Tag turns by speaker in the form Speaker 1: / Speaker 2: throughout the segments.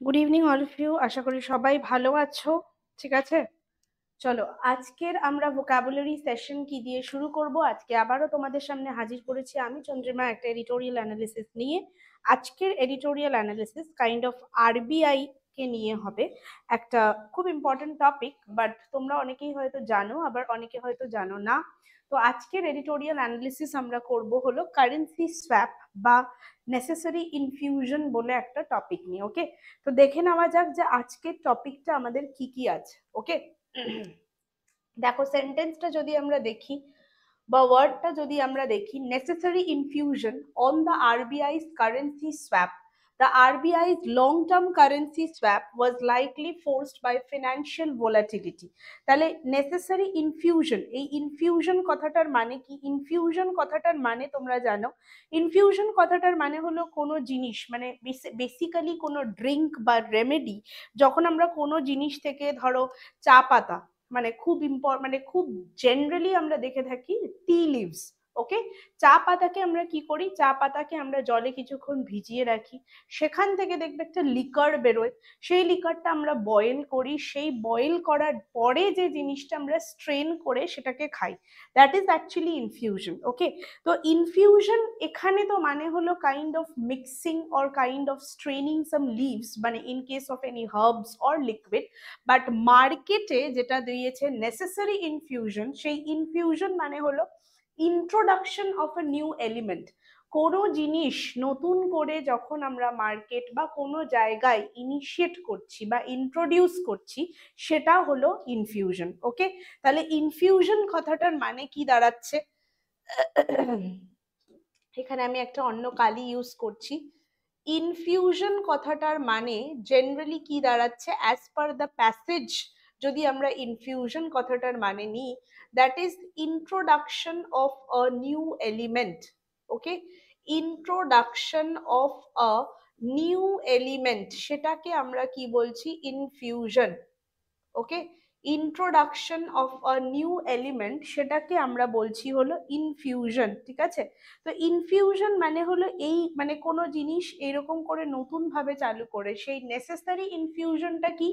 Speaker 1: Good evening all of you. আশা করি সবাই ভালো আছো। ঠিক আছে, চলো আজকের আমরা ভোকাবুলারি সেশন কি দিয়ে শুরু করব। আজকে আবারও তোমাদের সামনে হাজির করেছি আমি চন্দ্রিমা একটা এডিটোরিয়াল অ্যানালিসিস নিয়ে। আজকের editorial analysis kind of RBI কে নিয়ে হবে। একটা খুব ইম্পর্টেন্ট টপিক, বাট তোমরা অনেকেই হয়তো জানো, আবার অনেকে হয়তো জানো না। তো আজকের এডিটোরিয়াল অ্যানালিসিস আমরা করব হলো কারেন্সি সোয়াপ বা নেসেসারি ইনফিউশন বলে একটা টপিক নিয়ে। ওকে, তো দেখে নেওয়া যাক যে আজকের টপিকটা আমাদের কি কি আছে। ওকে, দেখো সেন্টেন্সটা যদি আমরা দেখি বা ওয়ার্ডটা যদি আমরা দেখি, necessary infusion on the RBI's currency swap, the RBI's long-term currency swap was likely forced by financial volatility। তাহলে নেসেসারি ইনফিউশন, এই ইনফিউশন কথাটার মানে কি? ইনফিউশন কথাটার মানে তোমরা জানো, ইনফিউশন কথাটার মানে হলো কোনো জিনিস, মানে বেসিক্যালি কোনো ড্রিঙ্ক বা রেমেডি। যখন আমরা কোনো জিনিস থেকে, ধরো চা পাতা, মানে মানে খুব জেনারেলি আমরা দেখে থাকি টি লিভস। ওকে, চা পাতাকে আমরা কি করি? চা পাতাকে আমরা জলে কিছুক্ষণ ভিজিয়ে রাখি, সেখান থেকে দেখবে একটা লিকার বেরোয়। সেই লিকারটা আমরা বয়েল করি, সেই বয়েল করার পরে যে জিনিসটা আমরা স্ট্রেন করে সেটাকে খাই, that is actually infusion. Okay, তো ইনফিউশন এখানে তো মানে হলো kind of mixing or kind of straining some leaves, মানে in case of any herbs or liquid. But মার্কেটে যেটা দিয়েছে নেসেসারি ইনফিউশন, সেই ইনফিউশন মানে হলো introduction of a new element. কোনো জিনিস নতুন করে যখন আমরা মার্কেট বা কোনো জায়গায় ইনিশিয়েট করছি বা ইন্ট্রোডিউস করছি, সেটা হলো ইনফিউশন। ওকে, তাহলে ইনফিউশন কথাটার মানে কি দাঁড়াচ্ছে? এখানে আমি একটা অন্য কালি ইউজ করছি। ইনফিউশন কথাটার মানে জেনারেলি কি দাঁড়াচ্ছে, অ্যাজ পার দ্য প্যাসেজ যদি আমরা ইনফিউশন কথাটার মানে নিই, that is introduction of a new element. Okay, introduction of a new element, সেটাকে আমরা কি বলছি? Infusion. Okay, introduction of a new element, সেটাকে আমরা বলছি হলো ইনফিউশন। ঠিক আছে, তো ইনফিউশন মানে হলো এই, মানে কোনো জিনিস এরকম করে নতুন ভাবে চালু করে, সেই নেসেসারি ইনফিউশনটা কি?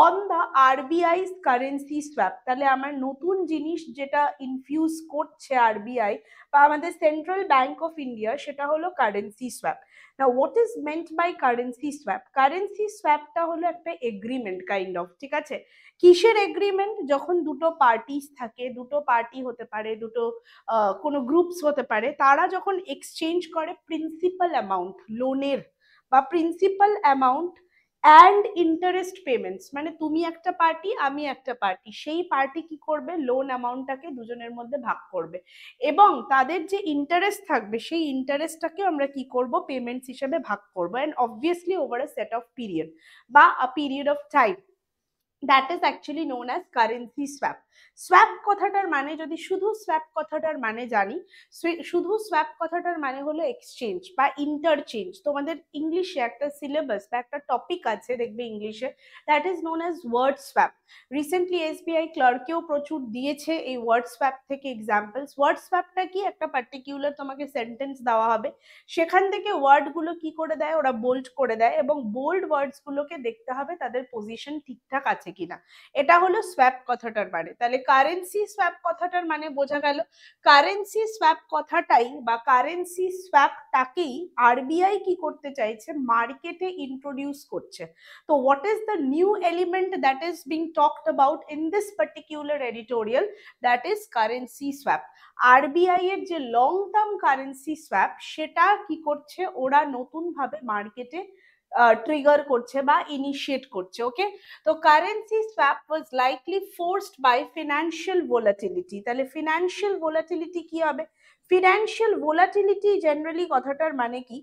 Speaker 1: On the RBI's currency swap. তাহলে আমার নতুন জিনিস যেটা ইনফিউজ করছে আরবিআই বা আমাদের সেন্ট্রাল ব্যাংক অফ ইন্ডিয়া, সেটা হলো কারেন্সি সোয়াপ। না, what is meant by currency swap? Currency সোয়াপটা হলো একটা এগ্রিমেন্ট কাইন্ড অফ। ঠিক আছে, কিসের এগ্রিমেন্ট? যখন দুটো পার্টিস থাকে, দুটো পার্টি হতে পারে, দুটো কোনো গ্রুপস হতে পারে, তারা যখন এক্সচেঞ্জ করে প্রিন্সিপাল অ্যামাউন্ট লোনের বা principal amount and interest payments, মানে তুমি একটা পার্টি আমি একটা পার্টি, সেই পার্টি কি করবে? লোন অ্যামাউন্টটাকে দুজনের মধ্যে ভাগ করবে, এবং তাদের যে ইন্টারেস্ট থাকবে সেই ইন্টারেস্টটাকে আমরা কি করব? পেমেন্টস হিসেবে ভাগ করবো, and obviously over a set of period বা a period of time. That is actually known as currency swap. Swap কথাটার মানে যদি শুধু সোয়াপ কথাটার মানে জানি, শুধু সোয়াপ কথাটার মানে হলো এক্সচেঞ্জ বা ইন্টারচেঞ্জ। তোমাদের ইংলিশে একটা সিলেবাস বা একটা টপিক আছে দেখবে ইংলিশে, that is known as word swap. Recently SBI ক্লার্কেও প্রচুর দিয়েছে এই ওয়ার্ড সোয়াপ থেকে এক্সাম্পলস। ওয়ার্ড সোয়াপটা কি? একটা পার্টিকুলার তোমাকে সেন্টেন্স দেওয়া হবে, সেখান থেকে ওয়ার্ডগুলো কি করে দেয়? ওরা বোল্ড করে দেয়, এবং বোল্ড ওয়ার্ডস গুলোকে দেখতে হবে তাদের পজিশন ঠিকঠাক আছে কিনা। এটা হলো সোয়াপ কথাটার মানে। তাহলে কারেন্সি সোয়াপ কথাটার মানে বোঝা গেল। কারেন্সি সোয়াপ কথাটাই বা কারেন্সি সোয়াপটাকেই আরবিআই কি করতে চাইছে? মার্কেটে ইন্ট্রোডিউস করছে। তো what is the new element that is being talked about in this particular editorial? That is currency swap. RBI এর যে লং টার্ম কারেন্সি সোয়াপ, সেটা কি করছে? ওরা নতুন ভাবে মার্কেটে ট্রিগার করছে বা ইনিশিয়েট করছে। ওকে, তো currency swap was likely forced by financial volatility. তাহলে ফিনান্সিয়াল ভোলাটিলিটি কি হবে? ফিনান্সিয়াল ভোলাটিলিটি জেনারেলি কথাটার মানে কি?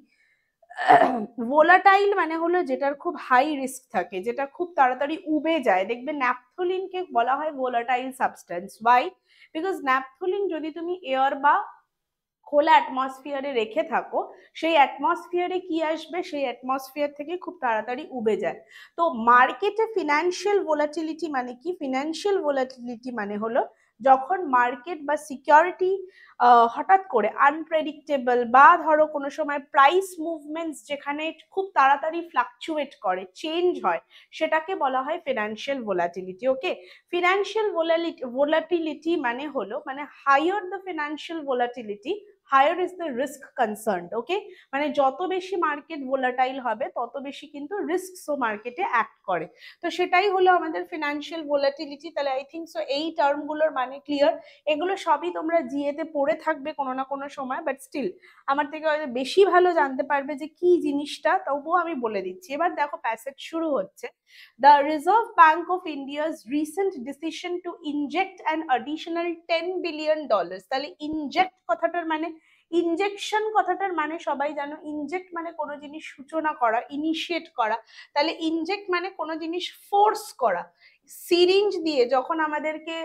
Speaker 1: ভোলাটাইল মানে হলো যেটার খুব হাই রিস্ক থাকে, যেটা খুব তাড়াতাড়ি উবে যায়। দেখবে ন্যাপথলিনকে বলা হয় volatile substance. Why? Because naphthalene যদি তুমি এয়ার বা খোলা অ্যাটমসফিয়ারে রেখে থাকো, সেই অ্যাটমসফিয়ারে কি আসবে? সেই অ্যাটমসফিয়ার থেকে খুব তাড়াতাড়ি উবে যায়। তো মার্কেটে ফিনান্সিয়াল ভোলাটিলিটি মানে কি? ফিনান্সিয়াল ভোলাটিলিটি মানে হলো যখন মার্কেট বা সিকিউরিটি হঠাৎ করে আনপ্রেডিক্টেবল, বা ধরো কোনো সময় প্রাইস মুভমেন্টস যেখানে খুব তাড়াতাড়ি ফ্লাকচুয়েট করে, চেঞ্জ হয়, সেটাকে বলা হয় financial volatility. Okay, financial volatility মানে হলো, মানে higher the financial volatility, higher is the risk concerned. Okay, মানে যত বেশি মার্কেট ভোলাটাইল হবে তত বেশি কিন্তু রিস্কও মার্কেটে অ্যাক্ট করে। তো সেটাই হলো আমাদের ফিনান্সিয়াল ভোলাটিলিটি। তাহলে আই থিঙ্ক সো এই টার্মগুলোর মানে ক্লিয়ার। এগুলো সবই তোমরা জিএতে পড়ে থাকবে কোনো না কোনো সময়, বাট স্টিল আমার থেকে হয়তো বেশি ভালো জানতে পারবে যে কি জিনিসটা, তবুও আমি বলে দিচ্ছি। এবার দেখো প্যাসেজ শুরু হচ্ছে। The Reserve Bank of India's recent decision to inject an additional $10 billion। তাহলে ইনজেক্ট কথাটার মানে, ইনজেকশন কথাটার মানে সবাই জানো, ইনজেক্ট মানে কোনো জিনিস সূচনা করা, ইনিশিয়েট করা। তাহলে ইনজেক্ট মানে কোনো জিনিস ফোর্স করা। সিরিঞ্জ দিয়ে যখন আমাদেরকে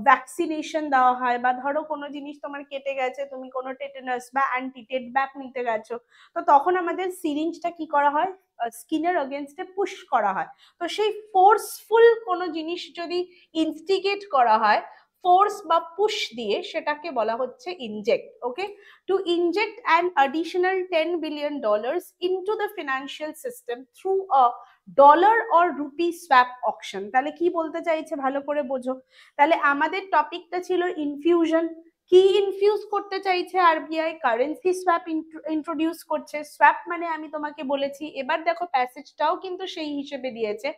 Speaker 1: ভ্যাকসিনেশন দেওয়া হয়, বা ধরো কোনো জিনিস তোমার কেটে গেছে, তুমি কোনো টেটেনাস বা অ্যান্টি টেটব্যাক নিতে গেছো, তো তখন আমাদের সিরিঞ্জটা কি করা হয়, স্কিনের অগেনস্টে পুশ করা হয়। তো সেই ফোর্সফুল কোনো জিনিস যদি ইনস্টিগেট করা হয় ফোর্স বা পুশ দিয়ে, সেটাকে বলা হচ্ছে inject. Okay, to inject an additional $10 billion into the financial system through a dollar or rupee swap auction. তাহলে কি বলতে চাইছে ভালো করে বোঝো। তাহলে আমাদের টপিকটা ছিল ইনফিউশন। কি ইনফিউজ করতে চাইছে আরবিআই? কারেন্সি সোয়াপ ইন্ট্রোডিউস করছে। সোয়াপ মানে আমি তোমাকে বলেছি, এবার দেখো প্যাসেজটাও কিন্তু সেই হিসেবে দিয়েছে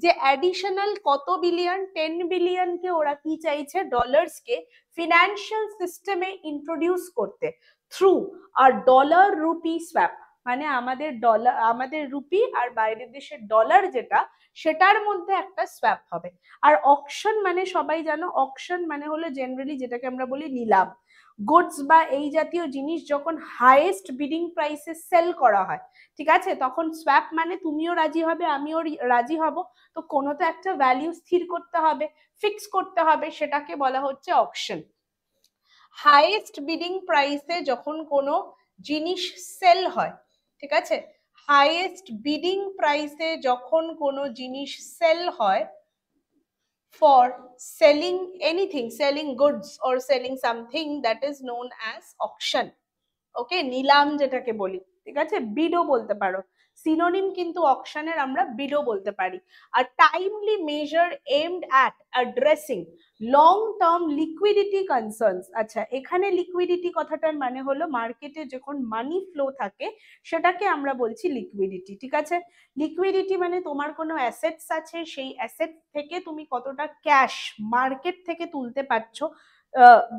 Speaker 1: যে অ্যাডিশনাল কত বিলিয়ন, 10 বিলিয়নকে ওরা কি চাইছে, ডলার্সকে ফিনান্সিয়াল সিস্টেমে ইন্ট্রোডিউস করতে থ্রু আর ডলার রুপি সোয়াপ। মানে আমাদের ডলার, আমাদের রুপি আর বাইরের দেশের ডলার যেটা, সেটার মধ্যে একটা সোয়াপ হবে। আর অকশন মানে সবাই জানো, অকশন মানে হলো জেনারেলি যেটাকে আমরা বলি নিলাম। গুডস বা এই জাতীয় জিনিস যখন হাইয়েস্ট বিডিং প্রাইসে সেল করা হয়, ঠিক আছে, তখন সোয়াপ মানে তুমিও রাজি হবে, আমিও রাজি হব। তো কোনো তো একটা ভ্যালিউ স্থির করতে হবে, ফিক্স করতে হবে, সেটাকে বলা হচ্ছে অকশন। হাইয়েস্ট বিডিং প্রাইসে যখন কোনো জিনিস সেল হয়, ঠিক আছে, হাইয়েস্ট বিডিং প্রাইসে যখন কোনো জিনিস সেল হয় for selling anything, selling goods or selling something, that is known as auction. ওকে, নিলাম যেটাকে বলি, ঠিক আছে, বিডও বলতে পারো। সিনোনিম কিন্তু অকশনের আমরা বিডও বলতে পারি। আর timely measure aimed at addressing long term liquidity concerns. আচ্ছা, এখানে লিকুইডিটি কথাটার মানে হলো মার্কেটে যখন মানি ফ্লো থাকে সেটাকে আমরা বলছি লিকুইডিটি। ঠিক আছে, লিকুইডিটি মানে তোমার কোনো অ্যাসেটস আছে, সেই অ্যাসেট থেকে তুমি কতটা ক্যাশ মার্কেট থেকে তুলতে পারছো,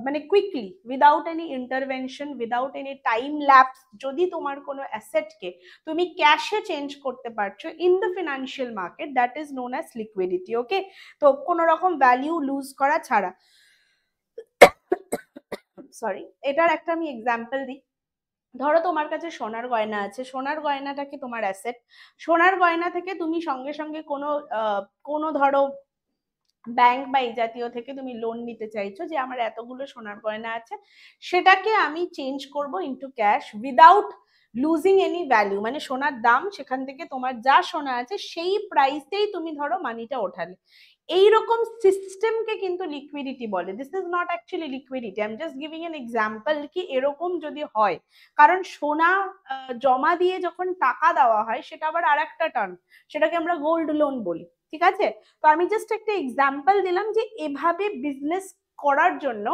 Speaker 1: মানে quickly, without any intervention, without any time lapse, যদি তোমার কোনো অ্যাসেটকে তুমি ক্যাশে চেঞ্জ করতে পারছো in the financial market, that is known as liquidity. Okay, তো কোনো রকম ভ্যালিউ লুজ করা ছাড়া। সরি, এটার একটা আমি এক্সাম্পল দিই। ধরো তোমার কাছে সোনার গয়না আছে, সোনার গয়নাটাকে তোমার অ্যাসেট, সোনার গয়না থেকে তুমি সঙ্গে সঙ্গে কোনো ধরো ব্যাংক বা এই জাতীয় থেকে তুমি লোন নিতে চাইছো যে আমার এতগুলো সোনার গয়না আছে, সেটাকে আমি চেঞ্জ করব into cash without losing any value. মানে সোনার দাম সেখান থেকে তোমার যা সোনা আছে সেই প্রাইসেই তুমি ধরো মানিটা ওঠালে, এইরকম সিস্টেমকে কিন্তু লিকুইডিটি বলে। This is not actually liquidity, I am just giving an example কি এরকম যদি হয়, কারণ সোনা জমা দিয়ে যখন টাকা দেওয়া হয় সেটা আবার আর একটা টার্ম, সেটাকে আমরা গোল্ড লোন বলি। ঠিক আছে, তো আমি জাস্ট একটা এক্সাম্পল দিলাম যে এভাবে বিজনেস করার জন্য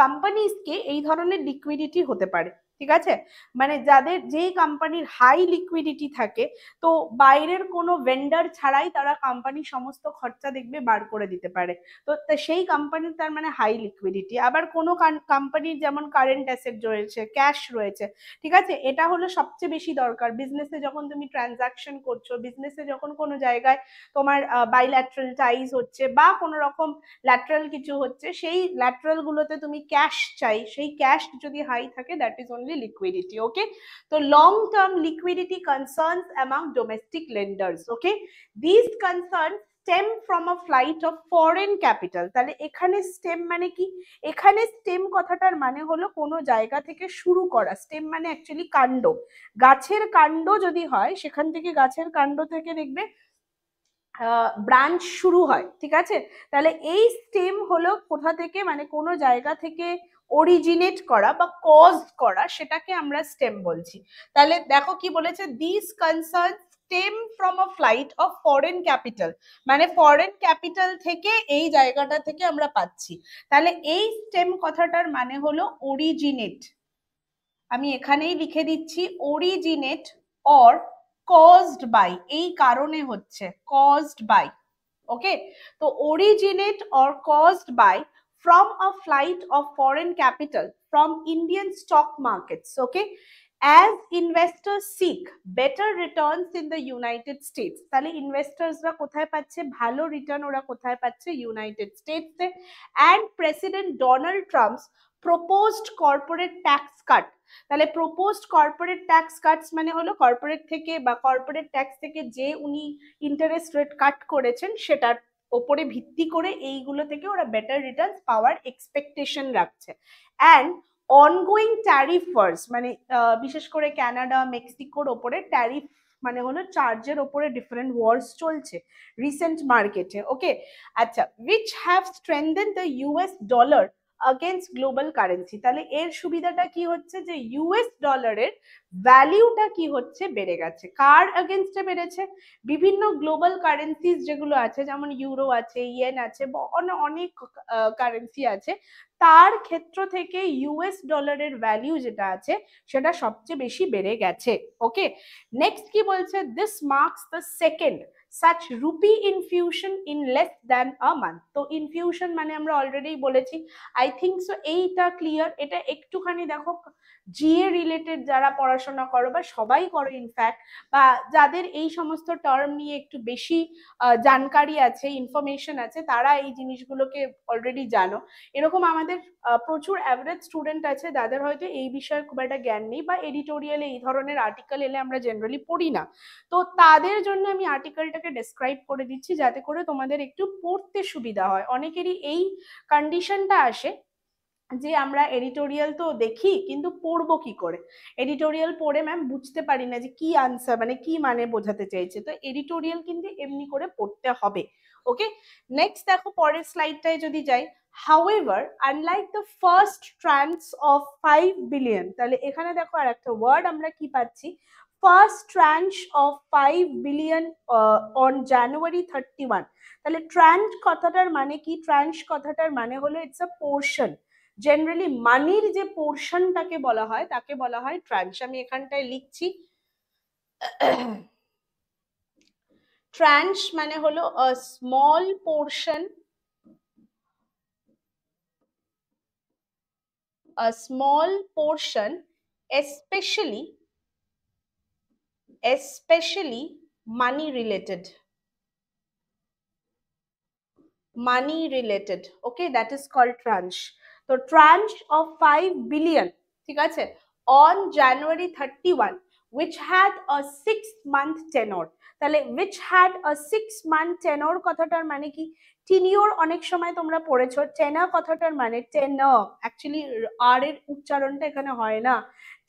Speaker 1: কোম্পানিজকে এই ধরনের লিকুইডিটি হতে পারে। ঠিক আছে, মানে যাদের, যেই কোম্পানির হাই লিকুইডিটি থাকে, তো বাইরের কোনো ভেন্ডার ছাড়াই তারা কোম্পানির সমস্ত খরচা দেখবে বার করে দিতে পারে, তো সেই কোম্পানির তার মানে হাই লিকুইডিটি। আবার কোনো কোম্পানির যেমন কারেন্ট অ্যাসেট রয়েছে, ক্যাশ রয়েছে, ঠিক আছে, এটা হলো সবচেয়ে বেশি দরকার বিজনেসে যখন তুমি ট্রানজাকশন করছো, বিজনেসে যখন কোনো জায়গায় তোমার বাইল্যাটারাল টাইজ হচ্ছে বা কোনো রকম ল্যাটারাল কিছু হচ্ছে, সেই ল্যাটারাল গুলোতে তুমি ক্যাশ চাই, সেই ক্যাশ যদি হাই থাকে, that is only liquidity. Okay, তো long term liquidity concerns among domestic লেন্ডার্স। Okay, this concern stem from a flight of foreign capital. তাহলে এখানে স্টেম মানে কি, এখানে স্টেম কথাটার মানে হলো কোনো জায়গা থেকে শুরু করা। স্টেম মানে অ্যাকচুয়ালি কাণ্ড, গাছের কাণ্ড যদি হয়, সেখান থেকে গাছের কাণ্ড থেকে দেখবে ব্রাঞ্চ শুরু হয়, ঠিক আছে? তাহলে এই স্টেম হলো কোথা থেকে, মানে কোনো জায়গা থেকে অরিজিনেট করা বা কজ করা, সেটাকে আমরা স্টেম বলছি। তাহলে দেখো কি বলেছে, this concern stem from a flight of foreign capital, মানে ফরেন ক্যাপিটাল থেকে এই জায়গাটা থেকে আমরা পাচ্ছি। তাহলে এই স্টেম কথাটার মানে হলো অরিজিনেট, আমি এখানেই লিখে দিচ্ছি অরিজিনেট অর কজড বাই, এই কারণে হচ্ছে কজড বাই। ওকে, তো originate or caused by from a flight of foreign capital from Indian stock markets, okay, as investors seek better returns in the United States। তাহলে ইনভেস্টার্সরা কোথায় পাচ্ছে ভালো return, ওরা কোথায় পাচ্ছে ইউনাইটেড স্টেটসে। and President Donald Trump's proposed corporate tax cut, তাহলে proposed corporate tax cuts মানে হলো কর্পোরেট থেকে বা কর্পোরেট ট্যাক্স থেকে যে উনি ইন্টারেস্ট রেট কাট করেছেন সেটার ওপরে ভিত্তি করে এইগুলো থেকে ওরা বেটার রিটার্ন পাওয়ার এক্সপেকটেশন রাখছে। অ্যান্ড অনগোয়িং ট্যারিফ ওয়ার্স, মানে বিশেষ করে কানাডা মেক্সিকোর ওপরে ট্যারিফ মানে হলো চার্জের ওপরে ডিফারেন্ট ওয়ার্স চলছে রিসেন্ট মার্কেটে। ওকে, আচ্ছা, which have strengthen the US dollar against global currency. তাহলে এর সুবিধাটা কি হচ্ছে যে ইউএস ডলারের ভ্যালিউটা কি হচ্ছে বেড়ে গেছে, কার এগেনস্টে বেড়েছে, বিভিন্ন গ্লোবাল কারেন্সিজ যেগুলো আছে যেমন ইউরো আছে, ইয়েন আছে, অনেক কারেন্সি আছে, তার ক্ষেত্র থেকে ইউএস ডলারের ভ্যালিউ যেটা আছে সেটা সবচেয়ে বেশি বেড়ে গেছে। ওকে, নেক্সট কি বলছে, this marks the second such rupee infusion in less than a month। তো ইনফিউশন মানে আমরা অলরেডি বলেছি, আই থিঙ্ক সো এইটা ক্লিয়ার। এটা একটুখানি দেখো জিএ রিলেটেড যারা পড়াশোনা করো বা সবাই করো ইনফ্যাক্ট, বা যাদের এই সমস্ত টার্ম নিয়ে একটু বেশি জানকারি আছে, ইনফরমেশন আছে, তারা এই জিনিসগুলোকে অলরেডি জানো। এরকম আমাদের প্রচুর অ্যাভারেজ স্টুডেন্ট আছে যাদের হয়তো এই বিষয়ে খুব একটা জ্ঞান নেই, বা এডিটোরিয়ালে এই ধরনের আর্টিকেল এলে আমরা জেনারেলি পড়ি না। তো তাদের জন্য আমি আর্টিকেলটাকে ডেসক্রাইব করে দিচ্ছি যাতে করে তোমাদের একটু পড়তে সুবিধা হয়। অনেকেরই এই কন্ডিশনটা আসে যে আমরা এডিটোরিয়াল তো দেখি কিন্তু পড়বো কি করে, এডিটোরিয়াল পড়ে ম্যাম বুঝতে পারি না যে কি আনসার মানে কি মানে বোঝাতে চাইছে। তো এডিটোরিয়াল কিন্তু এমনি করে পড়তে হবে। ওকে, নেক্সট দেখো পরের স্লাইডটায় যদি যাই, however unlike the first tranche of 5 billion, তাহলে এখানে দেখো আর একটা ওয়ার্ড আমরা কি পাচ্ছি, first tranche of 5 billion on January 31। তাহলে ট্রাঞ্চ কথাটার মানে কি, ট্রাঞ্চ কথাটার মানে হলো ইটস আ পোর্শন, জেনারেলি মানির যে পোর্শনটাকে বলা হয় তাকে বলা হয় ট্রাঞ্চ। আমি এখানটায় লিখছি ট্রাঞ্চ মানে হলো a small portion, a small portion, especially money related, okay, that is called tranche। তো tranche of 5 billion, ঠিক আছে, on January 31 which had a 6-month tenure। তাহলে which had a 6-month tenure কথাটার মানে কি, টিনিওর অনেক সময় তোমরা পড়েছো, টেনার কথাটার মানে টেনার, অ্যাকচুয়ালি আর এর উচ্চারণটা এখানে হয় না।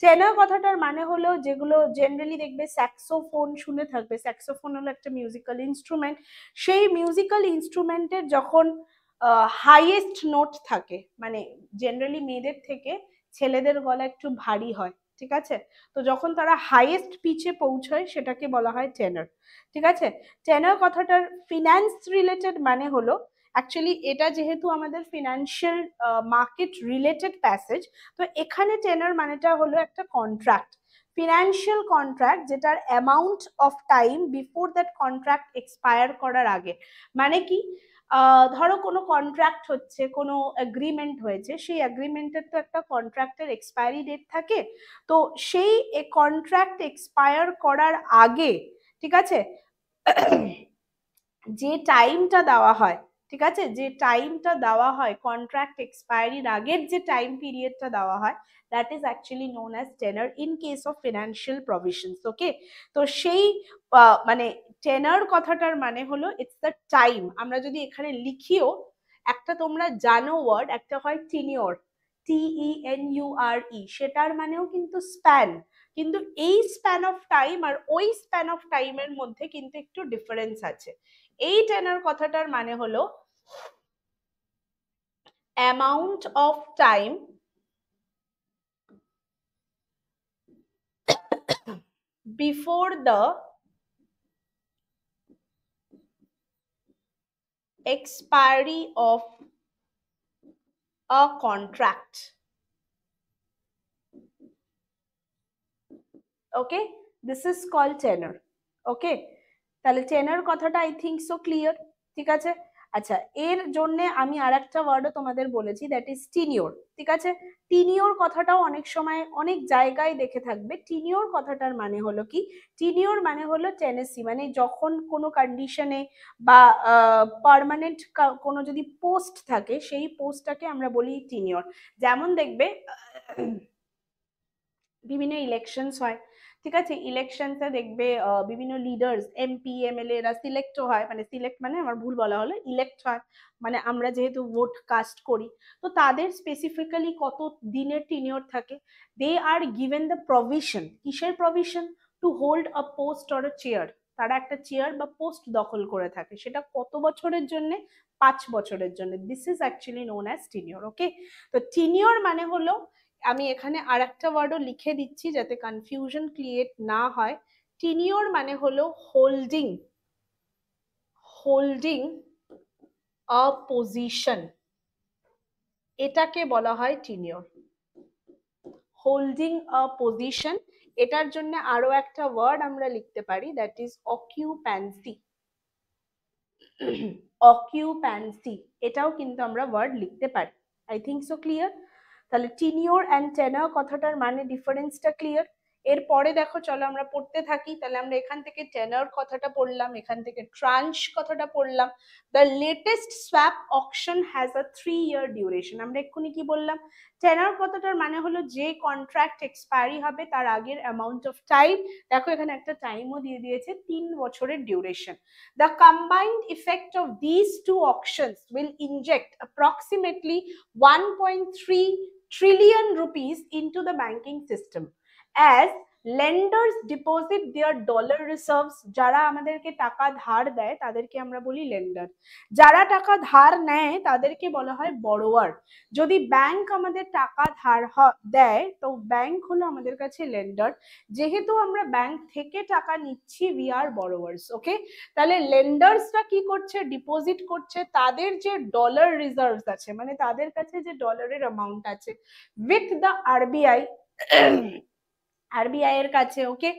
Speaker 1: টেনার কথাটার মানে হলো যেগুলো জেনারেলি দেখবে স্যাক্সোফোন শুনে থাকবে, স্যাক্সোফোন হলো একটা মিউজিক্যাল ইনস্ট্রুমেন্ট, সেই মিউজিক্যাল ইনস্ট্রুমেন্টের যখন হাইয়েস্ট নোট থাকে, মানে জেনারেলি মেয়েদের থেকে ছেলেদের গলা একটু ভারী হয়, ঠিক আছে, তো যখন তারা হাইয়েস্ট পিচে পৌঁছয় সেটাকে বলা হয় টেনার। ঠিক আছে, টেনার কথাটার ফিনান্স রিলেটেড মানে হলো, অ্যাকচুয়ালি এটা যেহেতু আমাদের ফিনান্সিয়াল মার্কেট রিলেটেড প্যাসেজ, তো এখানে টেনার মানেটা হলো একটা কন্ট্রাক্ট, ফিনান্সিয়াল কন্ট্রাক্ট যেটার amount of time before that contract expire করার আগে। মানে কি, ধরো কোনো কন্ট্রাক্ট হচ্ছে, কোনো এগ্রিমেন্ট হয়েছে, সেই এগ্রিমেন্টের তো একটা কন্ট্রাক্টের এক্সপায়ারি ডেট থাকে, তো সেই কন্ট্রাক্ট এক্সপায়ার করার আগে, ঠিক আছে, যে টাইমটা দেওয়া হয়, ঠিক আছে, যে টাইমটা দেওয়া হয় কন্ট্রাক্ট এক্সপায়ারির আগের যে টাইম পিরিয়ডটা দেওয়া হয়, that is actually known as tenor in case of financial provisions. Okay, তো সেই মানে টেনার কথাটার মানে হলো ইটস দ্য টাইম। আমরা যদি এখানে লিখিও, একটা তোমরা জানো ওয়ার্ড, একটা হয় টিনিওর, TENURE, সেটার মানেও কিন্তু স্প্যান, কিন্তু এই স্প্যান অফ টাইম আর ওই স্প্যান অফ টাইমের মধ্যে কিন্তু একটু ডিফারেন্স আছে। এই টেনার কথাটার মানে হলো amount of time before the expiry of a contract. Okay, this is called tenor. Okay, তাহলে tenor কথাটা আই থিঙ্ক সো ক্লিয়ার। ঠিক আছে, আচ্ছা এর জন্য আমি আর একটা ওয়ার্ডও তোমাদের বলেছি, দ্যাট ইজ টিনিওর। ঠিক আছে, টিনিওর কথাটাও অনেক সময় অনেক জায়গায় দেখে থাকবে। টিনিওর কথাটার মানে হলো কি, টিনিওর মানে হলো টেনেসি, মানে যখন কোনো কন্ডিশনে বা পার্মানেন্ট কোনো যদি পোস্ট থাকে সেই পোস্টটাকে আমরা বলি টিনিওর। যেমন দেখবে বিভিন্ন ইলেকশনস হয়, ঠিক আছে, ইলেকশনসে দেখবে বিভিন্ন লিডার্স এমপি এমএলএ এরা সিলেক্ট হয়, মানে সিলেক্ট মানে আমার ভুল বলা হলো, ইলেক্ট হয়, মানে আমরা যেহেতু ভোট কাস্ট করি, তো তাদের স্পেসিফিক্যালি কত দিনের টিনিওর থাকে। দে আর গিভেন দ্য প্রভিশন, কিসের provision? To hold a post or a chair. তারা একটা চেয়ার বা পোস্ট দখল করে থাকে, সেটা কত বছরের জন্য? 5 বছরের জন্য। This is actually known as tenure. Okay, তো টিনিওর মানে হলো, আমি এখানে আর একটা ওয়ার্ডও লিখে দিচ্ছি যাতে কনফিউশন ক্রিয়েট না হয়। টিনিওর মানে হলো হোল্ডিং, হোল্ডিং আ পজিশন, এটাকে বলা হয় টিনিওর। হোল্ডিং আ পজিশন, এটার জন্য আরো একটা ওয়ার্ড আমরা লিখতে পারি, দ্যাট ইজ অকিউপ্যান্সি। অকিউপ্যান্সি, এটাও কিন্তু আমরা ওয়ার্ড লিখতে পারি। I think so clear. তাহলে টিনিওর অ্যান্ড টেনার কথাটার মানে ডিফারেন্সটা ক্লিয়ার। এরপরে দেখো, চলো আমরা পড়তে থাকি। তাহলে আমরা এখান থেকে টেনার কথাটা পড়লাম, এখান থেকে ট্রান্স কথাটা পড়লাম। The latest swap auction has a 3 year duration. আমরা এক্ষুনি কি বললাম? টেনার কথাটার মানে হলো যে কন্ট্রাক্ট এক্সপায়ারি হবে তার আগের অ্যামাউন্ট অফ টাইম। দেখো এখানে একটা টাইমও দিয়ে দিয়েছে, 3 বছরের duration. The combined effect of these two auctions will inject approximately 1.3 trillion rupees into the banking system as lenders deposit their dollar reserves. যারা আমাদেরকে টাকা ধার দেয় তাদেরকে আমরা বলি লেন্ডার, যারা টাকা ধার নেয় তাদেরকে বলা হয় বড়োয়ার। যদি ব্যাংক আমাদের টাকা ধার দেয় তো ব্যাংক হলো আমাদের কাছে লেন্ডার। যেহেতু আমরা ব্যাংক থেকে টাকা নিচ্ছি, উই আর বড়োয়ার্স। ওকে, তাহলে লেন্ডার্সরা কি করছে? ডিপোজিট করছে তাদের যে ডলার রিজার্ভস আছে, মানে তাদের কাছে যে ডলারের অ্যামাউন্ট আছে, উইথ দ্য আরবিআই, আরবিআই এর কাছে। ওকে,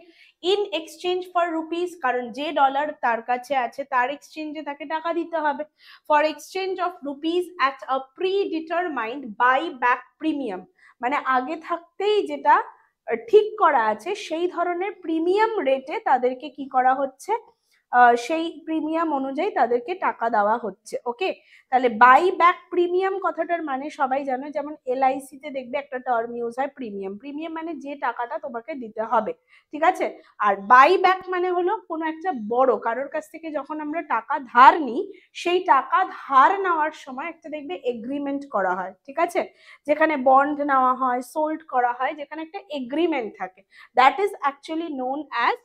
Speaker 1: ইন এক্সচেঞ্জ ফর রুপিস, কারণ যে ডলার তার কাছে আছে তার এক্সচেঞ্জে তাকে টাকা দিতে হবে। For exchange of rupees at a predetermined buy back premium, মানে আগে থাকতেই যেটা ঠিক করা আছে সেই ধরনের প্রিমিয়াম রেটে তাদেরকে কি করা হচ্ছে, সেই প্রিমিয়াম অনুযায়ী তাদেরকে টাকা দেওয়া হচ্ছে। ওকে, তাহলে বাই ব্যাক প্রিমিয়াম কথাটার মানে সবাই জানো, যেমন এলআইসি তে দেখবে একটা টার্ম ইউজ হয় প্রিমিয়াম। প্রিমিয়াম মানে যে টাকাটা তোমাকে দিতে হবে, ঠিক আছে। আর বাই ব্যাক মানে হলো কোনো একটা বড় কারোর কাছ থেকে যখন আমরা টাকা ধার নিই, সেই টাকা ধার নেওয়ার সময় একটা দেখবে এগ্রিমেন্ট করা হয়, ঠিক আছে, যেখানে বন্ড নেওয়া হয়, সোল্ড করা হয়, যেখানে একটা এগ্রিমেন্ট থাকে, that is actually known as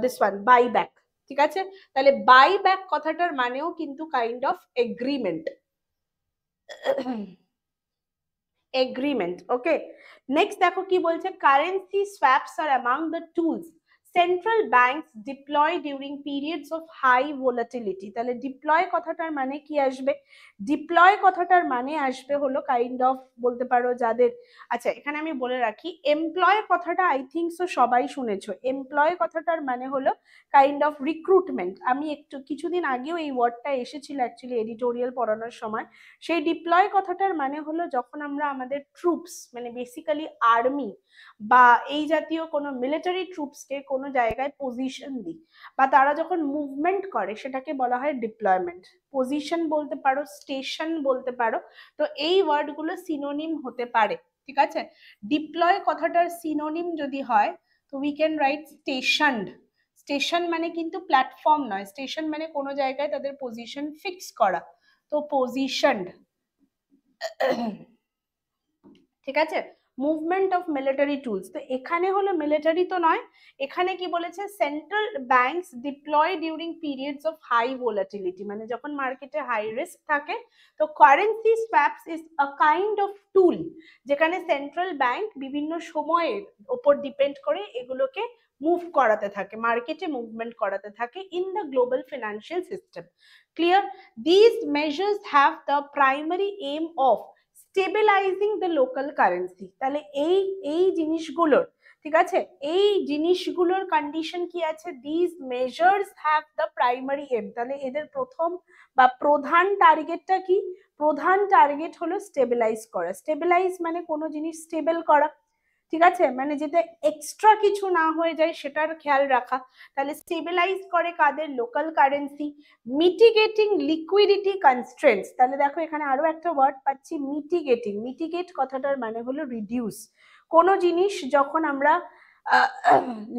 Speaker 1: this one buy back. ঠিক আছে, তাহলে বাই ব্যাক কথাটার মানেও কিন্তু kind of agreement, agreement. Okay, next দেখো কি বলছে, currency swaps are among the tools central banks deploy during periods of high volatility. তাহলে ডিপ্লয় কথাটার মানে কি আসবে? ডিপ্লয় কথাটার মানে আসবে হলো কাইন্ড অফ, বলতে পারো যাদের, আচ্ছা এখানে আমি বলে রাখি, এমপ্লয় কথাটা আই থিঙ্ক সো সবাই শুনেছো। এমপ্লয় কথাটার মানে হলো কাইন্ড অফ রিক্রুটমেন্ট। আমি একটু কিছুদিন আগেও এই ওয়ার্ডটা এসেছিল অ্যাকচুয়ালি এডিটোরিয়াল পড়ানোর সময়। সেই ডিপ্লয় কথাটার মানে হলো যখন আমরা আমাদের ট্রুপস, মানে বেসিক্যালি আর্মি বা এই জাতীয় কোনো মিলিটারি ট্রুপসকে কোনো জায়গায় পজিশন দিই বা তারা যখন মুভমেন্ট করে সেটাকে বলা হয় ডিপ্লয়মেন্ট। পজিশন বলতে পারো, স্টেশন বলতে পারো, তো এই ওয়ার্ডগুলো সিনোনিম হতে পারে। ঠিক আছে, ডিপ্লয় কথাটার সিনোনিম যদি হয় তো উই ক্যান রাইট স্টেশনড। স্টেশন মানে কিন্তু প্ল্যাটফর্ম নয়, স্টেশন মানে কোনো জায়গায় তাদের পজিশন ফিক্স করা, তো পজিশনড। ঠিক আছে, মুভমেন্ট অফ মিলিটারি টুলস। তো এখানে হলো মিলিটারি তো নয়, এখানে কি বলেছে, central banks deploy during periods of high volatility, মানে যখন মার্কেটে হাই রিস্ক থাকে। তো currency swaps is a kind of tool, যেখানে সেন্ট্রাল ব্যাংক বিভিন্ন সময়ের ওপর ডিপেন্ড করে এগুলোকে মুভ করাতে থাকে, মার্কেটে মুভমেন্ট করাতে থাকে in the global financial system. Clear? This measures have the primary aim of stabilising the local currency. তাহলে এই এই জিনিসগুলোর, ঠিক আছে, এই জিনিসগুলোর কন্ডিশন কি আছে, this measures have the primary aim, তাহলে এদের প্রথম বা প্রধান টার্গেটটা কি, প্রধান টার্গেট হলো স্টেবিলাইজ করা। স্টেবিলাইজ মানে কোনো জিনিস স্টেবল করা, ঠিক আছে, মানে যেটা এক্সট্রা কিছু না হয়ে যায় সেটার খেয়াল রাখা। তাহলে স্টেবিলাইজ করে কাদের, local currency. Mitigating liquidity constraints, তাহলে দেখো এখানে আরো একটা ওয়ার্ড পাচ্ছি, মিটিগেটিং। মিটিগেট কথাটার মানে হলো রিডিউস। কোনো জিনিস যখন আমরা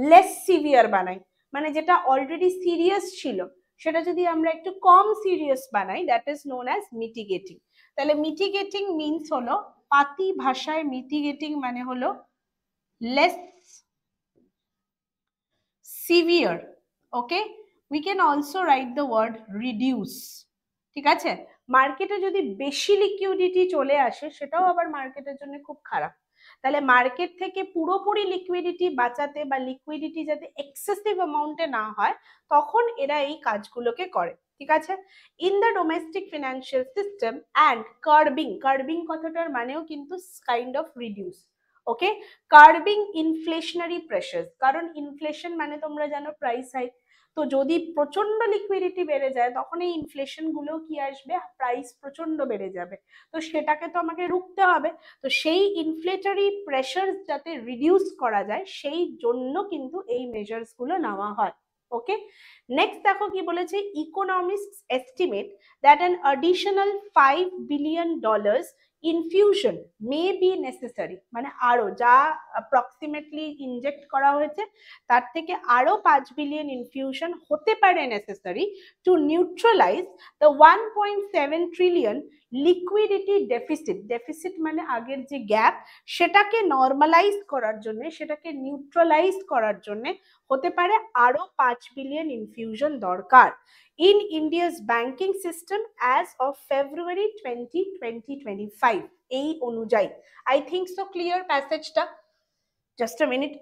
Speaker 1: লেস সিভিয়ার বানাই, মানে যেটা অলরেডি সিরিয়াস ছিল সেটা যদি আমরা একটু কম সিরিয়াস বানাই, that is known as mitigating. তাহলে মিটিগেটিং মিনস হলো, পাতি ভাষায় মিটিগেটিং মানে হলো less severe. Okay, we can also write the word reduce. ঠিক আছে, মার্কেটে যদি বেশি লিকুইডিটি চলে আসে সেটাও আবার মার্কেটের জন্য খুব খারাপ। তাহলে মার্কেট থেকে পুরোপুরি লিকুইডিটি বাঁচাতে বা লিকুইডিটি যাতে এক্সেসিভ অ্যামাউন্টে না হয়, তখন এরা এই কাজগুলোকে করে। ঠিক আছে, in the domestic financial system and curbing, curbing কথাটার মানেও কিন্তু kind of reduce. Okay, curbing inflationary pressure, কারণ ইনফ্লেশন মানে তোমরা জানো প্রাইস হাইক। তো যদি প্রচন্ড লিকুইডিটি বেড়ে যায় তখন এই ইনফ্লেশন গুলো কি আসবে, প্রাইস প্রচন্ড বেড়ে যাবে। তো সেটাকে তো আমাকে রুখতে হবে। তো সেই ইনফ্লেটরি প্রেসার যাতে রিডিউস করা যায় সেই জন্য কিন্তু এই মেজার্স গুলো নেওয়া হয়। ওকে, নেক্সট দেখো কি বলেছে, economists estimate that an additional $5 billion infusion may be necessary, মানে আরো যা অ্যাপ্রক্সিমেটলি ইনজেক্ট করা হয়েছে তার থেকে আরো 5 বিলিয়ন ইনফিউশন হতে পারে necessary to neutralise the 1.7 trillion liquidity deficit. Deficit মানে আগের যে গ্যাপ, সেটাকে নর্মালাইজ করার জন্য, সেটাকে নিউট্রালাইজ করার জন্য হতে পারে আরো 5 বিলিয়ন ইনফিউশন দরকার in India's banking system as of February 20, 2025 এই অনুযায়ী। I think so clear passage টা? Just a minute.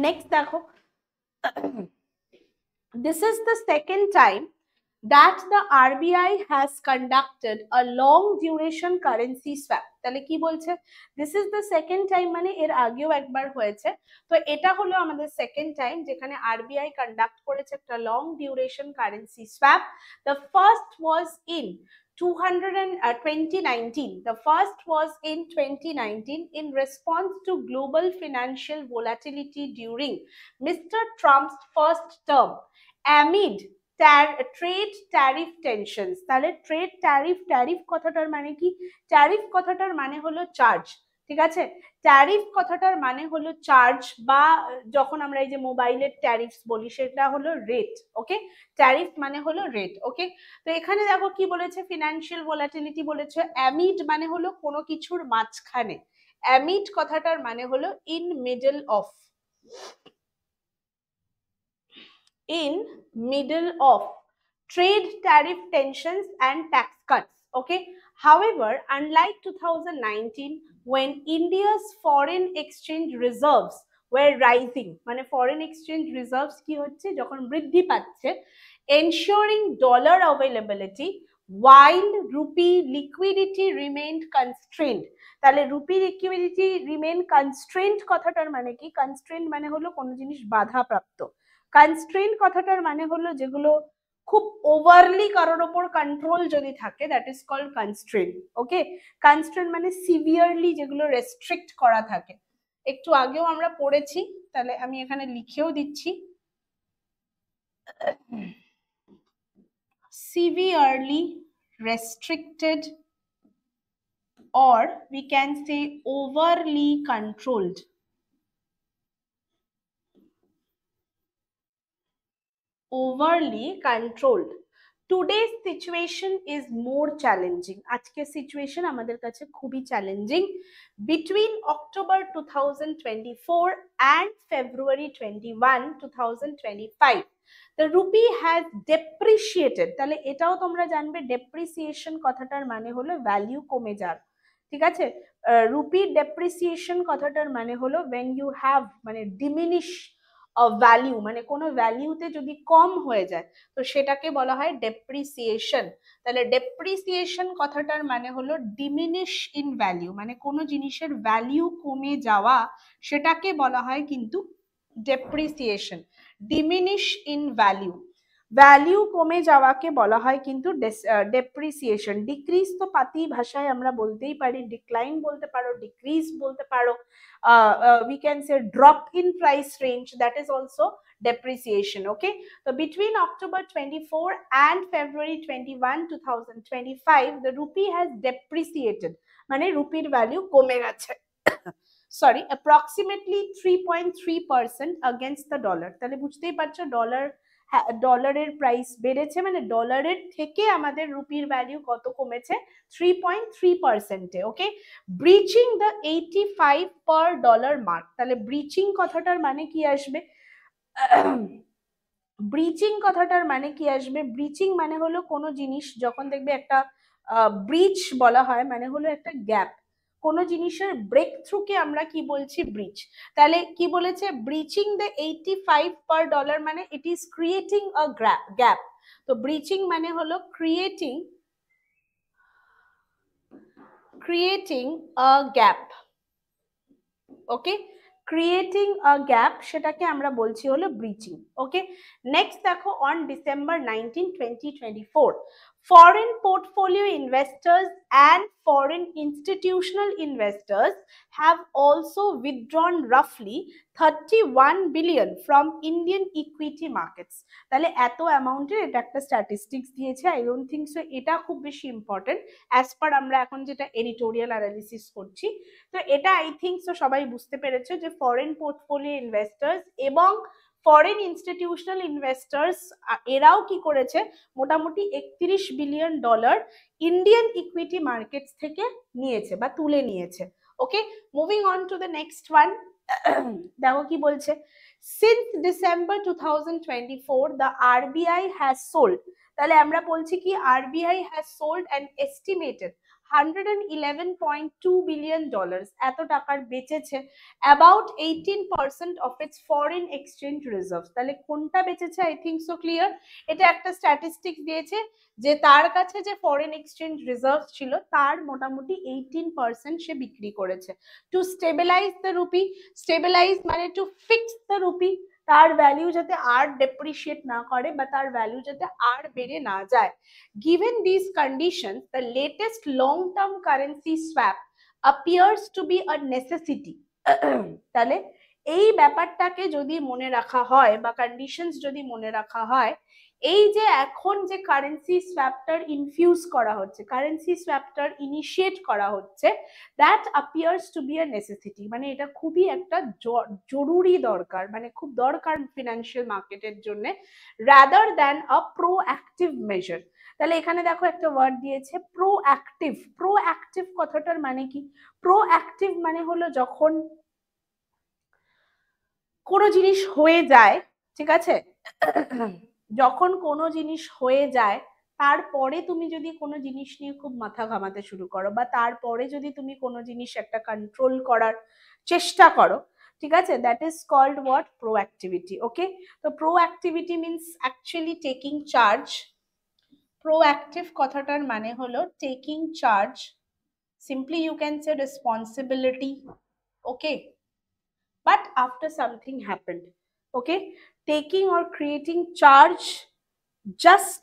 Speaker 1: Next দেখো, this is the second time that the RBI has conducted a long duration currency swap. তাহলে কি বলছে, this is the second time মানে এর আগেও একবার হয়েছে, তো এটা হলো আমাদের সেকেন্ড টাইম যেখানে আরবিআই কন্ডাক্ট করেছে একটা long duration currency swap. The first was in 2019. The first was in 2019 in response to global financial volatility during Mr. Trump's first term amid trade tariff tensions. তাহলে trade tariff, tariff কথাটার মানে কি, tariff কথাটার মানে হলো charge. ঠিক আছে, tariff কথাটার মানে হলো চার্জ, বা যখন আমরা এই যে মোবাইলের ট্যারিফস বলি সেটা হলো রেট। ওকে, ট্যারিফ মানে হলো রেট। ওকে, তো এখানে দেখো কি বলেছে, ফিনান্সিয়াল ভোলাটিলিটি বলেছে, অ্যামিড মানে হলো কোনো কিছুর মাঝখানে, অ্যামিড কথাটার মানে হলো in middle of, in middle of trade tariff tensions and tax cuts. Okay, however, unlike 2019 when India's foreign exchange reserves were rising, মানে foreign exchange reserves কি হচ্ছে, যখন বৃদ্ধি পাচ্ছে, ensuring dollar availability while rupee liquidity remained constrained. তাহলে rupee liquidity remain constraint কথাটার মানে কি, কনস্ট্রেন্ট মানে হলো কোনো জিনিস বাধাপ্রাপ্ত, কনস্ট্রেন্ট কথাটার মানে হলো যেগুলো খুব ওভারলি কারোর ওপর কন্ট্রোল যদি থাকে, that is called constraint. Okay, constraint মানে সিভিয়ারলি যেগুলো রেস্ট্রিক্ট করা থাকে, একটু আগেও আমরা পড়েছি, তাহলে আমি এখানে লিখেও দিচ্ছি, severely restricted or we can say overly controlled. Overly controlled. Today's situation is more challenging, আজকের সিচুয়েশন আমাদের কাছে খুবই challenging. Between October 2024 and February 21, 2025 the rupee has depreciated। তাহলে এটাও তোমরা জানবে, ডেপ্রিসিয়েশন কথাটার মানে হলো ভ্যালু কমে যাওয়া, ঠিক আছে। রুপি ডেপ্রিসিয়েশন কথাটার মানে হলো when you have মানে ডিমিনিশ ভ্যালিউ, মানে কোনো ভ্যালিউতে যদি কম হয়ে যায় তো সেটাকে বলা হয় ডেপ্রিসিয়েশন। তাহলে ডেপ্রিসিয়েশন কথাটার মানে হলো ডিমিনিশ ইন ভ্যালিউ, মানে কোনো জিনিসের ভ্যালিউ কমে যাওয়া, সেটাকে বলা হয় কিন্তু depreciation. Diminish in value, value কমে যাওয়াকে বলা হয় কিন্তু ডেপ্রিসিয়েশন। ডিক্রিজ তো পাতি ভাষায় আমরা বলতেই পারি, ডিক্লাইন বলতে পারো, ডিক্রিজ বলতে পারো, we can say drop in price range, that is also depreciation, okay? So between October 24 and February 21, 2025 the rupee has depreciated, মানে রুপির ভ্যালু কমে গেছে sorry approximately 3.3% against the dollar। তাহলে বুঝতেই পারছো ডলারের প্রাইস বেড়েছে, মানে ডলারের থেকে আমাদের রুপির ভ্যালু কত কমেছে, 3.3%। ওকে, ব্রিচিং দ্য 85 পার ডলার মার্ক। তাহলে ব্রিচিং কথাটার মানে কি আসবে, ব্রিচিং কথাটার মানে কি আসবে, ব্রিচিং মানে হলো কোনো জিনিস যখন দেখবে একটা ব্রিচ বলা হয়, মানে হলো একটা গ্যাপ, কোনো জিনিসের ব্রেক থ্রুকে আমরা কি বলছি, ব্রিচ। তাহলে কি বলেছে, ব্রিচিং দ্য 85 পার ডলার, মানে it is creating a gap. তো ব্রিচিং মানে হলো creating a gap, okay, creating a gap, সেটাকে আমরা বলছি হলো ব্রিচিং। ওকে, নেক্সট দেখো, on December 19, 2024 foreign portfolio investors and foreign institutional investors have also withdrawn roughly 31 billion from Indian equity markets। তাহলে এত অ্যামাউন্টের এটা একটা স্ট্যাটিস্টিক্স দিয়েছে, আই ডোন্ট থিঙ্ক সো এটা খুব বেশি ইম্পর্টেন্ট অ্যাজ পার আমরা এখন যেটা এডিটোরিয়াল অ্যানালিসিস করছি। তো এটা আই থিঙ্ক সো সবাই বুঝতে পেরেছে যে ফরেন পোর্টফোলিও ইনভেস্টার্স এবং ফরেন ইনস্টিটিউশনাল ইনভেস্টার্স এরাও কি করেছে, মোটামুটি 31 billion dollar Indian equity markets থেকে নিয়েছে বা তুলে নিয়েছে। Okay, moving on to the next one. দেখো কি বলছে, since December 2024 the RBI has sold. তাহলে আমরা বলছি কি, RBI has sold and estimated $111.2 billion, এত টাকার বেচেছে, about 18% of its foreign exchange reserves। তাহলে কোনটা বেচেছে, আই থিঙ্ক সো ক্লিয়ার। এটা একটা স্ট্যাটিস্টিক্স দিয়েছে যে তার কাছে যে ফরেন এক্সচেঞ্জ রিজার্ভ ছিল তার মোটামুটি 18% সে বিক্রি করেছে। To stabilise the rupee, stabilise মানে টু ফিক্স দ্য রুপি, তার ভ্যালু যাতে আর ডেপ্রিশিয়েট না করে বা তার ভ্যালু যাতে আর বেড়ে না যায়। Given these conditions, the latest long-term currency swap appears to be a necessity। তাহলে এই ব্যাপারটাকে যদি মনে রাখা হয় বা কন্ডিশনস যদি মনে রাখা হয়, এই যে এখন যে কারেন্সি সোয়াপটার ইনফিউজ করা হচ্ছে, কারেন্সি সোয়াপটার ইনিশিয়েট করা হচ্ছে, that appears to be a necessity, মানে এটা খুবই একটা জরুরি দরকার, মানে খুব দরকার ফিনান্সিয়াল মার্কেটের জন্য, rather than a proactive measure. তাহলে এখানে দেখো একটা ওয়ার্ড দিয়েছে প্রোঅ্যাক্টিভ। প্রোঅ্যাক্টিভ কথাটার মানে কি, প্রোঅ্যাক্টিভ মানে হলো যখন কোনো জিনিস হয়ে যায়, ঠিক আছে, যখন কোনো জিনিস হয়ে যায় তারপরে তুমি যদি কোনো জিনিস নিয়ে খুব মাথা ঘামাতে শুরু করো বা তারপরে যদি তুমি কোনো জিনিস একটা কন্ট্রোল করার চেষ্টা করো, ঠিক আছে, that is called what, proactivity. Okay, তো proactivity means actually taking charge. Proactive কথাটার মানে হলো taking charge, simply you can say responsibility, okay, but after something happened, okay, taking or creating charge just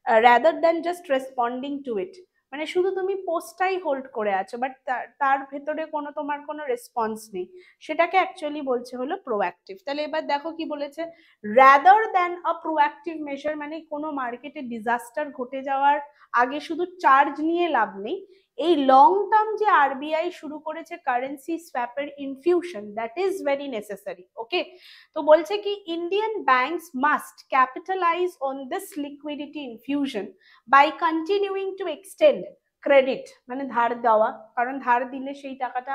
Speaker 1: rather than just responding to it, মানে শুধু তুমি পোস্টটাই hold করে আছো but তার ভেতরে কোনো তোমার কোনো রেসপন্স নেই, সেটাকে অ্যাকচুয়ালি বলছে হলো প্রোঅ্যাক্টিভ। তাহলে এবার দেখো কি বলেছে, rather than a proactive measure, মানে কোনো মার্কেটে ডিজাস্টার ঘটে যাওয়ার আগে শুধু চার্জ নিয়ে লাভ নেই, এই লং টার্ম যে আরবিআই শুরু করেছে কারেন্সি স্ব্যাপের infusion, that is very necessary. Okay, তো বলছে কি Indian banks must capitalize on this liquidity infusion by continuing to extend credit, মানে ধার দেওয়া, কারণ ধার দিলে সেই টাকাটা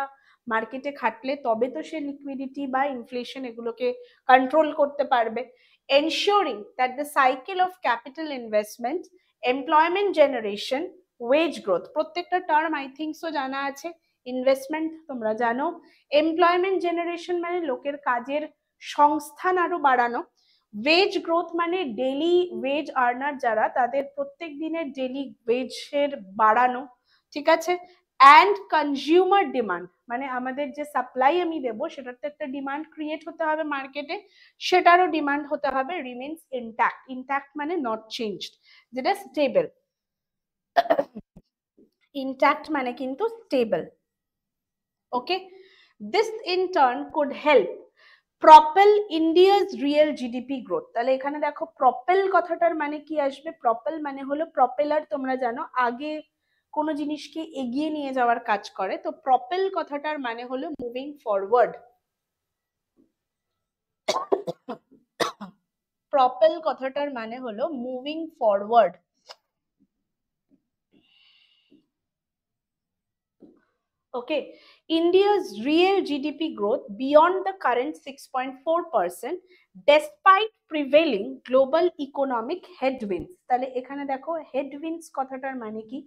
Speaker 1: মার্কেটে খাটলে তবে তো সে লিকুইডিটি বা ইনফ্লেশন এগুলোকে কন্ট্রোল করতে পারবে। ensuring that the cycle of capital investment, employment generation, wage growth, প্রত্যেকটা টার্ম আই থিঙ্ক সো জানা আছে। ইনভেস্টমেন্ট তোমরা জানো, এমপ্লয়মেন্ট জেনারেশন মানে লোকের কাজের সংস্থান আরো বাড়ানো, ওয়েজ গ্রোথ মানে ডেইলি ওয়েজ আর্নার যারা তাদের প্রত্যেক দিনের ডেইলি ওয়েজের বাড়ানো, ঠিক আছে। অ্যান্ড কনজিউমার ডিমান্ড মানে আমাদের যে সাপ্লাই আমি দেবো সেটার তো একটা ডিমান্ড ক্রিয়েট হতে হবে মার্কেটে, সেটারও ডিমান্ড হতে হবে রিমেইনস ইনট্যাক্ট, ইনট্যাক্ট মানে নট চেঞ্জড, যেটা স্টেবল, ইনট্যাক্ট মানে কিন্তু stable. Okay, this in turn could help propel India's real GDP growth. তাহলে এখানে দেখো প্রপেল কথাটার মানে কি আসবে, প্রপেল মানে হলো প্রপেলার, তোমরা জানো আগে কোনো জিনিসকে এগিয়ে নিয়ে যাওয়ার কাজ করে, তো প্রপেল কথাটার মানে হলো মুভিং ফরওয়ার্ড। প্রপেল কথাটার মানে হলো moving forward. Okay, India's real GDP growth beyond the current 6.4% despite prevailing global economic headwinds. তাহলে এখানে দেখো headwinds কথাটার মানে কি,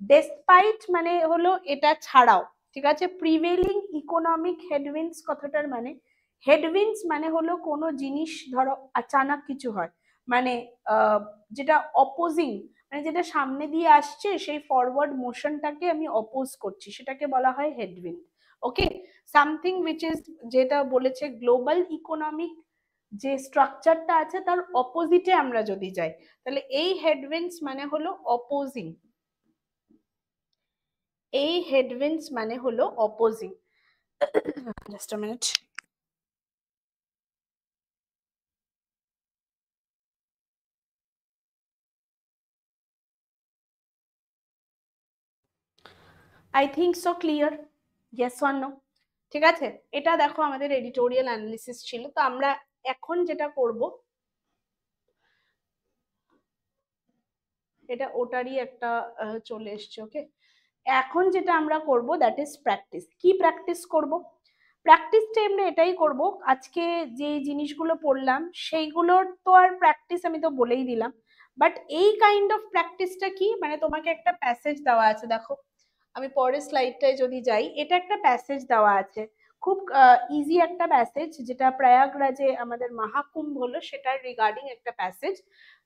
Speaker 1: despite মানে হলো এটা ছাড়াও, ঠিক আছে। prevailing economic headwinds কথাটার মানে, headwinds মানে হলো কোনো জিনিস ধরো আচানক কিছু হয়, মানে যেটা অপোজিং, মানে যেটা সামনে দিয়ে আসছে সেই ফরওয়ার্ড মোশনটাকে আমি অপোজ করছি, সেটাকে বলা হয় হেডউইন্ড। ওকে, সামথিং উইচ ইজ, যেটা বলেছে গ্লোবাল ইকোনমিক যে স্ট্রাকচারটা আছে তার অপোজিটে আমরা যদি যাই, তাহলে এই হেডউইন্ডস মানে হলো অপোজিং, এই হেডউইন্ডস মানে হলো opposing. Just a minute. I think so clear, yes or no? ঠিক আছে, এটা দেখো আমাদের এডিটোরিয়াল অ্যানালিসিস ছিল, তো আমরা এখন যেটা করব, এটা ওটারই একটা চলে এসছে। ওকে, এখন যেটা আমরা করব দ্যাট ইজ প্র্যাকটিস। কি প্র্যাকটিস করব? প্র্যাকটিসটা আমরা এটাই করব, আজকে যে জিনিসগুলো পড়লাম সেইগুলোর তো আর প্র্যাকটিস আমি তো বলেই দিলাম, বাট এই কাইন্ড অফ প্র্যাকটিসটা কি, মানে তোমাকে একটা প্যাসেজ দেওয়া আছে, দেখো আমি পরের স্লাইডটায় যদি যাই, এটা একটা প্যাসেজ দেওয়া আছে, খুব ইজি একটা প্যাসেজ, যেটা প্রয়াগরাজে আমাদের মহাকুম্ভ হলো সেটার রিগার্ডিং একটা প্যাসেজ।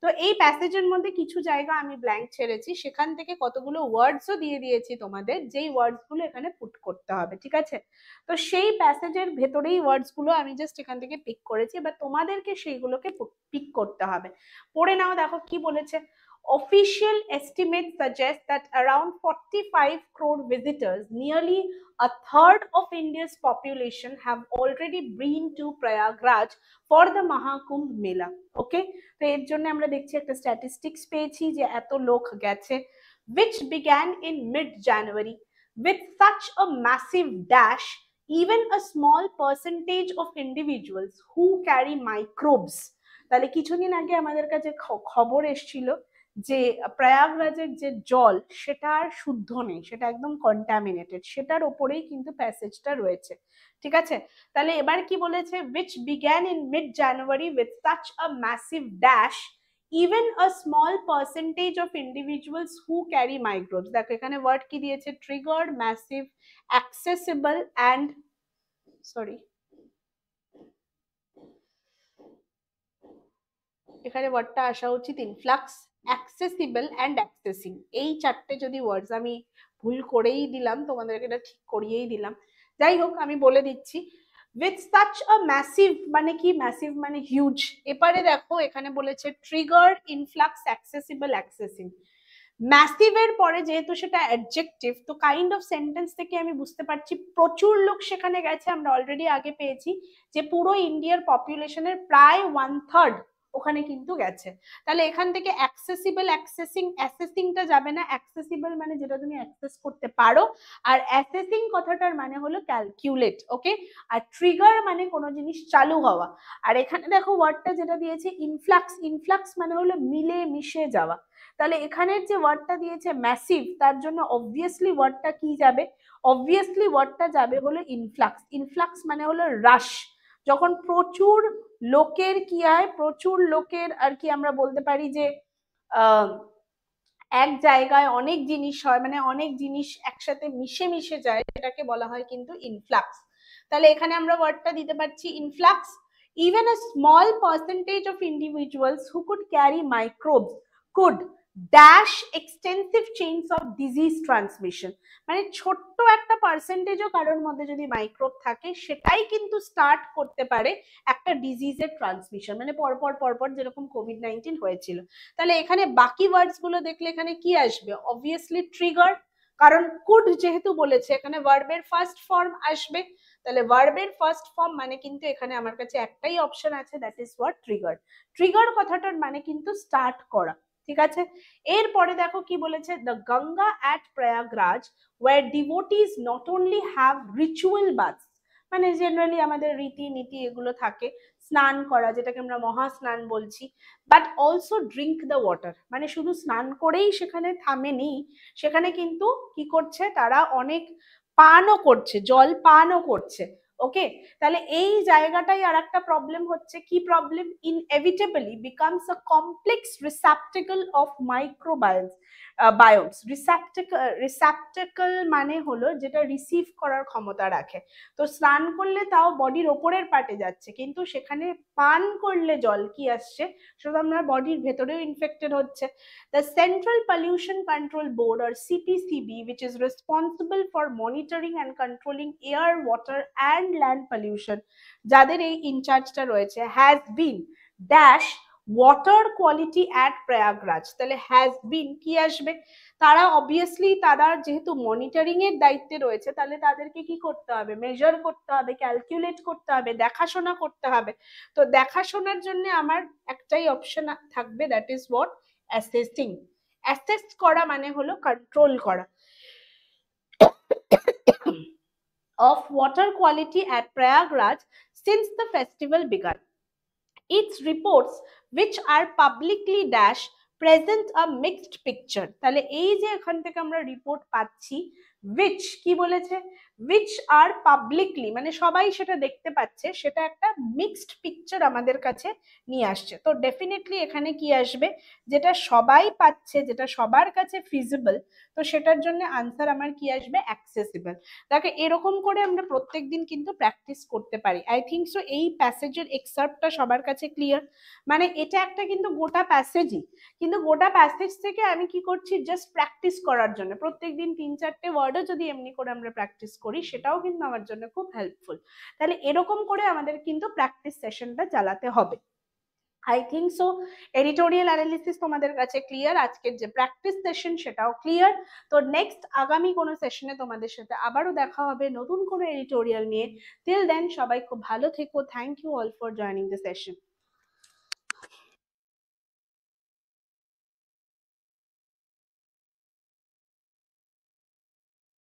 Speaker 1: তো এই প্যাসেজের মধ্যে কিছু জায়গা আমি ব্ল্যাঙ্ক ছেড়েছি, সেখান থেকে কতগুলো ওয়ার্ডসও দিয়ে দিয়েছি তোমাদের, যেই ওয়ার্ডস গুলো এখানে পুট করতে হবে, ঠিক আছে। তো সেই প্যাসেজের ভেতরেই ওয়ার্ডস গুলো আমি জাস্ট এখান থেকে পিক করেছি, এবার তোমাদেরকে সেইগুলোকে পিক করতে হবে। পড়ে নাও, দেখো কি বলেছে। Official estimates suggest that around 45 crore visitors, nearly a third of India's population, have already been to Prayagraj for the Mahakumbh Mela. Okay, তো এর জন্য আমরা দেখছি একটা স্ট্যাটিস্টিক্স পেয়েছি যে এত লোক গেছে, which began in mid-January with such a massive dash. Even a small percentage of individuals who carry microbes, তাহলে কিছুদিন আগে আমাদের কাছে খবর এসেছিল যে প্রয়াগরাজের যে জল সেটা আর শুদ্ধ নেই, সেটা একদম কন্টামিনেটেড, সেটার ওপরেই কিন্তু প্যাসেজটা রয়েছে, ঠিক আছে। তাহলে এবার কি বলেছে, which began in mid January with such a massive dash, even a small percentage of individuals who carry microbes, দেখো এখানে ওয়ার্ড কি দিয়েছে, triggered, massive, accessible and sorry, এখানে ওয়ার্ডটা আসা উচিত ইনফ্লাক্স, অ্যাক্সেসিবল অ্যান্ড অ্যাক্সেসিং, এই চারটে যদি ওয়ার্ডস, আমি ভুল করেই দিলাম তোমাদেরকে, এটা ঠিক করিয়েই দিলাম, যাই হোক আমি বলে দিচ্ছি। উইথ সাচ আ ম্যাসিভ মানে কি, ম্যাসিভ মানে হিউজ, এবারে দেখো এখানে বলেছে ট্রিগার্ড, ইনফ্লাক্স, অ্যাক্সেসিবল, অ্যাক্সেসিং। ম্যাসিভের পরে যেহেতু সেটা অ্যাডজেক্টিভ, তো কাইন্ড অফ সেন্টেন্স থেকে আমি বুঝতে পারছি প্রচুর লোক সেখানে গেছে, আমরা অলরেডি আগে পেয়েছি যে পুরো ইন্ডিয়ার পপুলেশনের প্রায় 1/3 ওখানে কিন্তু গেছে। তাহলে এখান থেকে অ্যাক্সেসিবল, অ্যাসেসিংটা যাবে না। অ্যাক্সেসিবল মানে যেটা তুমি অ্যাক্সেস করতে পারো, আর অ্যাসেসিং কথাটার মানে হলো ক্যালকুলেট, ওকে। আর ট্রিগার মানে কোনো জিনিস চালু হওয়া। আর এখানে দেখো ওয়ার্ডটা যেটা দিয়েছে ইনফ্লাক্স, ইনফ্লাক্স মানে হলো মিলে মিশে যাওয়া। তাহলে এখানের যে ওয়ার্ডটা দিয়েছে ম্যাসিভ, তার জন্য অবভিয়াসলি ওয়ার্ডটা কি যাবে? অবভিয়াসলি ওয়ার্ডটা যাবে হলো ইনফ্লাক্স। ইনফ্লাক্স মানে হলো রাশ, যখন প্রচুর লোকের কি হয়, প্রচুর লোকের আর কি আমরা বলতে পারি যে এক জায়গায় অনেক জিনিস হয়, মানে অনেক জিনিস একসাথে মিশে মিশে যায়, এটাকে বলা হয় কিন্তু ইনফ্লাক্স। তাহলে এখানে আমরা ওয়ার্ডটা দিতে পারছি influx. Even a small percentage of individuals who could carry microbes could dash extensive chains of disease transmission. মানে ছোট্ট একটা পার্সেন্টেজও কারোর মধ্যে যদি মাইক্রোব থাকে, সেটাই কিন্তু স্টার্ট করতে পারে একটা ডিজিজের ট্রান্সমিশন, মানে পরপর পরপর যেরকম কোভিড-19 হয়েছিল। তাহলে এখানে বাকি ওয়ার্ডস গুলো দেখলে এখানে কি আসবে? অবভিয়াসলি ট্রিগার, কারণ কুড যেহেতু বলেছে, এখানে ভার্বের ফার্স্ট ফর্ম আসবে। তাহলে ভার্বের ফার্স্ট ফর্ম মানে কিন্তু এখানে আমার কাছে একটাই অপশন আছে, that is what? Trigger. Trigger কথাটার মানে কিন্তু স্টার্ট করা, ঠিক আছে। এরপরে দেখো কি বলেছে, the Ganga at Prayagraj where devotees not only have ritual baths, মানে জেনারেলি আমাদের রীতিনীতি এগুলো থাকে, স্নান করা যেটাকে আমরা মহাস্নান বলছি, but also drink the water, মানে শুধু স্নান করেই সেখানে থামেনি, সেখানে কিন্তু কি করছে তারা, অনেক পানও করছে, জল পানও করছে, ওকে। তাহলে এই জায়গাটাই আর একটা প্রবলেম হচ্ছে, কি problem? Inevitably becomes a complex receptacle of microbiomes. Biomes, receptacle মানে হলো যেটা রিসিভ করার ক্ষমতা রাখে। তো স্নান করলে তাও বডির ওপরের পার্টে যাচ্ছে, কিন্তু সেখানে পান করলে জল কি আসছে, শুধু আমরা বডির ভেতরেও ইনফেক্টেড হচ্ছে। The Central Pollution Control Board or CPCB, which is responsible for monitoring and controlling air, water and land pollution, যাদের এই ইনচার্জটা রয়েছে, has been dash water quality at Prayagraj. তাহলে হ্যাজ বিন কি আসবে? তারা অবভিয়াসলি, তারা যেহেতু মনিটরিং এর দায়িত্বে রয়েছে, তাহলে তাদেরকে কি করতে হবে? মেজার করতে হবে, ক্যালকুলেট করতে হবে, দেখাশোনা করতে হবে। তো দেখাশোনার জন্য আমার একটাই অপশন থাকবে, that is what? Assessing. Assess করা মানে হলো কন্ট্রোল করা। of water quality at Prayagraj since the festival began. Its reports, which are publicly dash, present a mixed picture. তাহলে এই যে এখান থেকে আমরা রিপোর্ট পাচ্ছি, which কি বলেছে? which are publicly মানে সবাই সেটা দেখতে পাচ্ছে, সেটা একটা মিক্সড পিকচার আমাদের কাছে নিয়ে আসছে। তো ডেফিনেটলি এখানে কি আসবে? যেটা সবাই পাচ্ছে, যেটা সবার কাছে ফিজিবল, তো সেটার জন্য আনসার আমার কি আসবে? অ্যাক্সেসিবল। তাকে এরকম করে আমরা প্রত্যেকদিন কিন্তু প্র্যাকটিস করতে পারি। আই থিঙ্ক সো এই প্যাসেজের এক্সার্পটা সবার কাছে ক্লিয়ার। মানে এটা একটা কিন্তু গোটা প্যাসেজই, কিন্তু গোটা প্যাসেজ থেকে আমি কি করছি? জাস্ট প্র্যাকটিস করার জন্য প্রত্যেকদিন 3-4টে ওয়ার্ডও যদি এমনি করে আমরা প্র্যাকটিস করি, সেটাও কিন্তু আমার জন্য খুব হেল্পফুল। তাহলে এরকম করে আমাদের কিন্তু প্র্যাকটিস সেশনটা চালাতে হবে। I think so editorial analysis তোমাদের কাছে ক্লিয়ার, আজকের যে প্র্যাকটিস সেশন সেটাও ক্লিয়ার। তো নেক্সট আগামী কোনো সেশনে তোমাদের সাথে আবারও দেখা হবে নতুন কোনো এডিটোরিয়াল নিয়ে। টিল দেন সবাই খুব ভালো থেকো। Thank you all for joining the session.